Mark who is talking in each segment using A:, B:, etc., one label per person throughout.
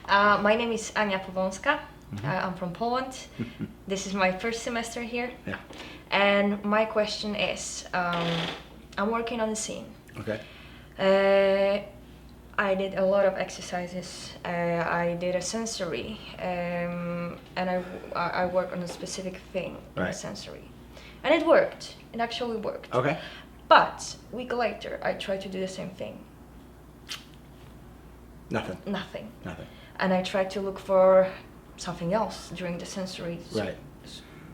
A: My name is Ania Powązka. I'm from Poland. This is my first semester here.
B: Yeah.
A: And my question is, I'm working on the scene.
B: Okay.
A: I did a lot of exercises. I did a sensory, and I work on a specific thing in the sensory. And it worked. It actually worked.
B: Okay.
A: But a week later, I tried to do the same thing.
B: Nothing.
A: Nothing.
B: Nothing.
A: And I tried to look for something else during the sensory.
B: Right.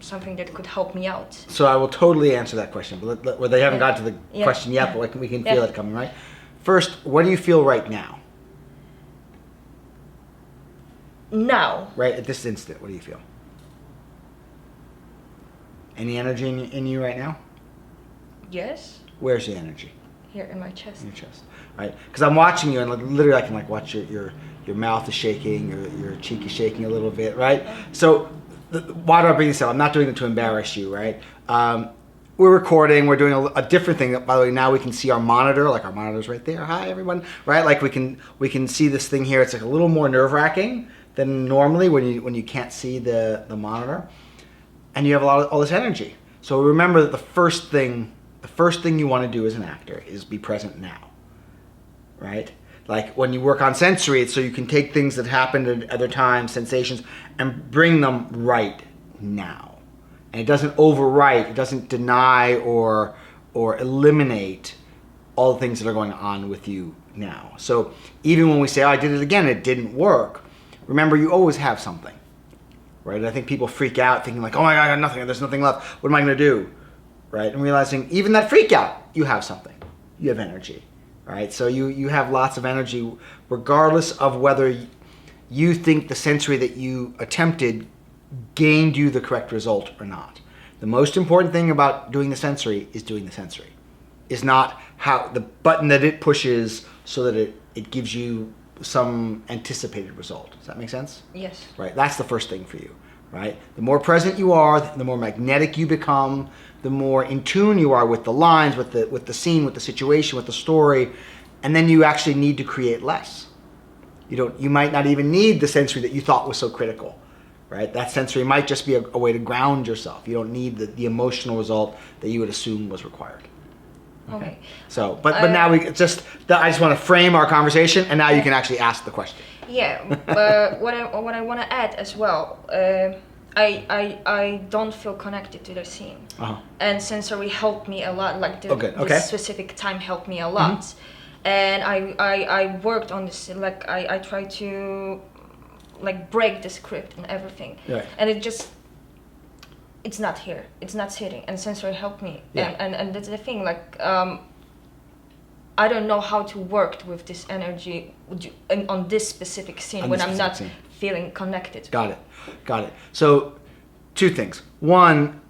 A: Something that could help me out.
B: So I will totally answer that question, but they haven't got to the question yet, but we can feel it coming, right? First, what do you feel right now?
A: Now.
B: Right at this instant, what do you feel? Any energy in you right now?
A: Yes.
B: Where's the energy?
A: Here in my chest.
B: In your chest, right? Because I'm watching you, and literally I can watch your mouth is shaking, your cheek is shaking a little bit, right? So why do I bring this up? I'm not doing it to embarrass you, right? We're recording. We're doing a different thing. By the way, now we can see our monitor. Like our monitor's right there. Hi, everyone. Right? Like we can see this thing here. It's like a little more nerve-wracking than normally when you can't see the monitor, and you have all this energy. So remember that the first thing you want to do as an actor is be present now, right? Like when you work on sensory, it's so you can take things that happened at other times, sensations, and bring them right now. And it doesn't overwrite, it doesn't deny or eliminate all the things that are going on with you now. So even when we say, oh, I did it again, it didn't work, remember you always have something, right? I think people freak out thinking like, oh my God, I got nothing, there's nothing left, what am I gonna do, right? And realizing even that freak out, you have something, you have energy, right? So you have lots of energy regardless of whether you think the sensory that you attempted gained you the correct result or not. The most important thing about doing the sensory is doing the sensory. Is not how the button that it pushes so that it gives you some anticipated result. Does that make sense?
A: Yes.
B: Right. That's the first thing for you. Right. The more present you are, the more magnetic you become, the more in tune you are with the lines, with the scene, with the situation, with the story, and then you actually need to create less. You might not even need the sensory that you thought was so critical. Right? That sensory might just be a way to ground yourself. You don't need the emotional result that you would assume was required.
A: Okay.
B: So, but now I just want to frame our conversation, and now you can actually ask the question.
A: Yeah, but what I want to add as well, I don't feel connected to the scene, and sensory helped me a lot. Like this specific time helped me a lot, and I worked on this. Like I tried to break the script and everything, and it's not here, it's not sitting, and sensory helped me, and that's the thing, I don't know how to work with this energy on this specific scene when I'm not feeling connected.
B: Got it. So 2 things. One,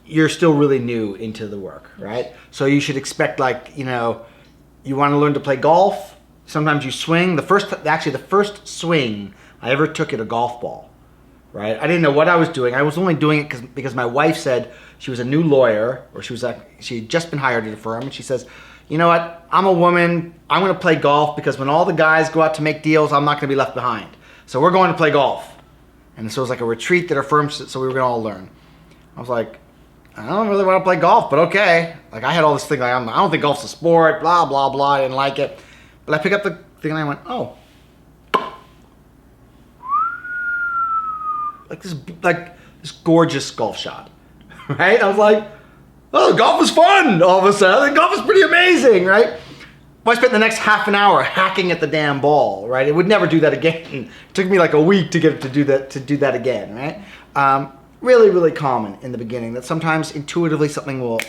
B: you're still really new into the work, right? So you should expect you want to learn to play golf, sometimes you swing. The first swing I ever took at a golf ball, right? I didn't know what I was doing. I was only doing it because my wife said, she was a new lawyer, or she had just been hired at a firm, and she says, you know what, I'm a woman, I'm going to play golf because when all the guys go out to make deals, I'm not going to be left behind. So we're going to play golf. And so it was like a retreat that her firm, so we were going to all learn. I was like, I don't really want to play golf, but okay. Like I had all this thing, I don't think golf's a sport, blah, blah, blah, I didn't like it. But I picked up the thing and I went, oh. Like this gorgeous golf shot, right? I was like, oh, golf is fun all of a sudden. Golf is pretty amazing, right? Well, I spent the next half an hour hacking at the damn ball, right? It would never do that again. It took me like a week to get it to do that again, right? Really, really common in the beginning that sometimes intuitively something will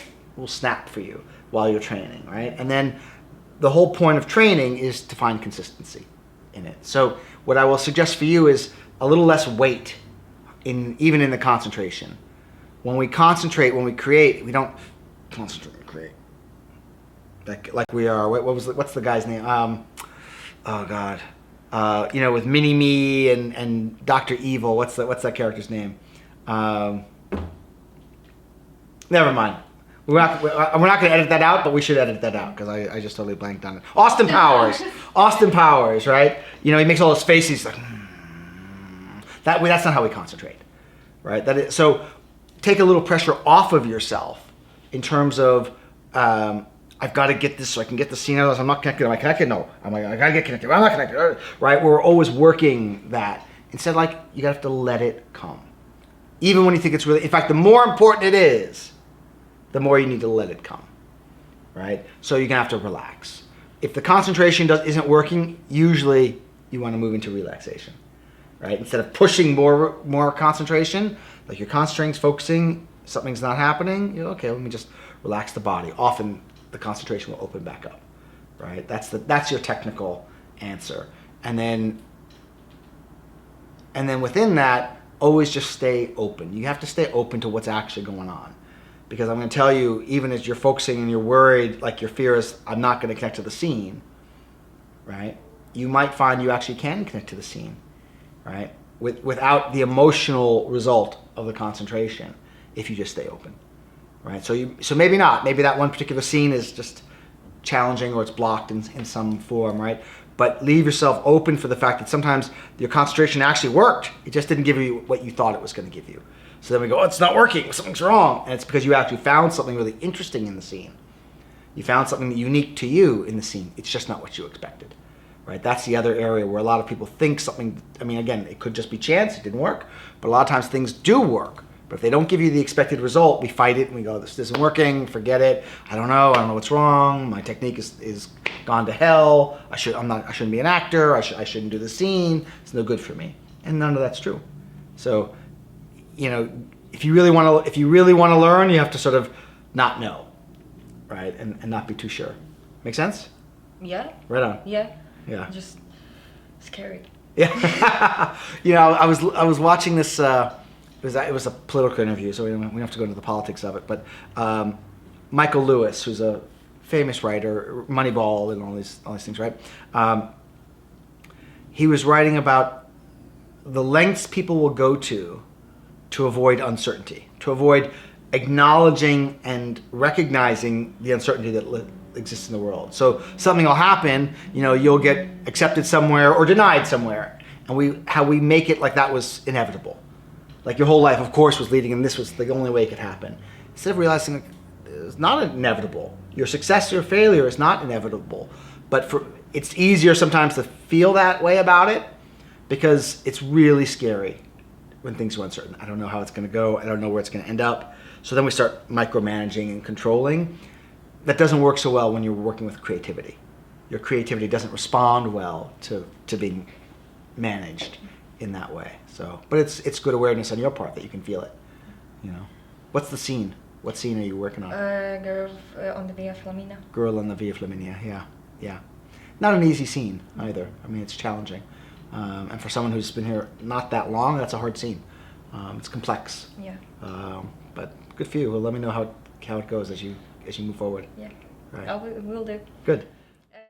B: snap for you while you're training, right? And then the whole point of training is to find consistency in it. So what I will suggest for you is a little less weight even in the concentration. When we concentrate, when we create, we don't concentrate and create. Like we are. What's the guy's name? Oh God. With Mini Me and Dr. Evil. What's that character's name? Never mind. We're not going to edit that out, but we should edit that out because I just totally blanked on it. Austin Powers. Austin Powers, right? You know, he makes all those faces. He's like, that's not how we concentrate, right? So take a little pressure off of yourself in terms of, I've got to get this so I can get the scene out. I'm not connected. Am I connected? No. I got to get connected. I'm not connected. Right? We're always working that. Instead, like, you have to let it come. Even when you think it's really, in fact, the more important it is, the more you need to let it come, right? So you're gonna have to relax. If the concentration isn't working, usually you want to move into relaxation, right? Instead of pushing more concentration, like you're concentrating, focusing, something's not happening. You know, okay, let me just relax the body. Often the concentration will open back up, right? That's your technical answer, and then within that, always just stay open. You have to stay open to what's actually going on. Because I'm going to tell you, even as you're focusing and you're worried, like your fear is, I'm not going to connect to the scene, right? You might find you actually can connect to the scene, right? Without the emotional result of the concentration, if you just stay open, right? So maybe not. Maybe that one particular scene is just challenging or it's blocked in some form, right? But leave yourself open for the fact that sometimes your concentration actually worked. It just didn't give you what you thought it was going to give you. So then we go, oh, it's not working, something's wrong. And it's because you actually found something really interesting in the scene. You found something unique to you in the scene. It's just not what you expected, right? That's the other area where a lot of people think something, I mean, again, it could just be chance, it didn't work. But a lot of times things do work. But if they don't give you the expected result, we fight it and we go, this isn't working, forget it. I don't know what's wrong. My technique is gone to hell. I shouldn't be an actor. I shouldn't do the scene. It's no good for me. And none of that's true. So, you know, if you really want to learn, you have to sort of not know, right, and not be too sure. Make sense?
A: Yeah.
B: Right on.
A: Yeah.
B: Yeah.
A: Just scary.
B: Yeah. You know, I was watching this. It was a political interview, so we don't have to go into the politics of it. But Michael Lewis, who's a famous writer, Moneyball, and all these things, right? He was writing about the lengths people will go to avoid uncertainty, to avoid acknowledging and recognizing the uncertainty that exists in the world. So something will happen, you know, you'll get accepted somewhere or denied somewhere, and how we make it like that was inevitable. Like your whole life, of course, was leading, and this was the only way it could happen. Instead of realizing like, it's not inevitable. Your success or failure is not inevitable. But it's easier sometimes to feel that way about it because it's really scary when things are uncertain. I don't know how it's going to go. I don't know where it's going to end up. So then we start micromanaging and controlling. That doesn't work so well when you're working with creativity. Your creativity doesn't respond well to being managed in that way. So, but it's good awareness on your part that you can feel it. You know, what's the scene? What scene are you working on?
A: Girl on the Via Flaminia.
B: Girl on the Via Flaminia. Yeah. Not an easy scene either. I mean, it's challenging. And for someone who's been here not that long, that's a hard scene. It's complex.
A: Yeah.
B: But good for you. Well, let me know how it goes as you move forward.
A: Yeah.
B: Right.
A: I will do.
B: Good.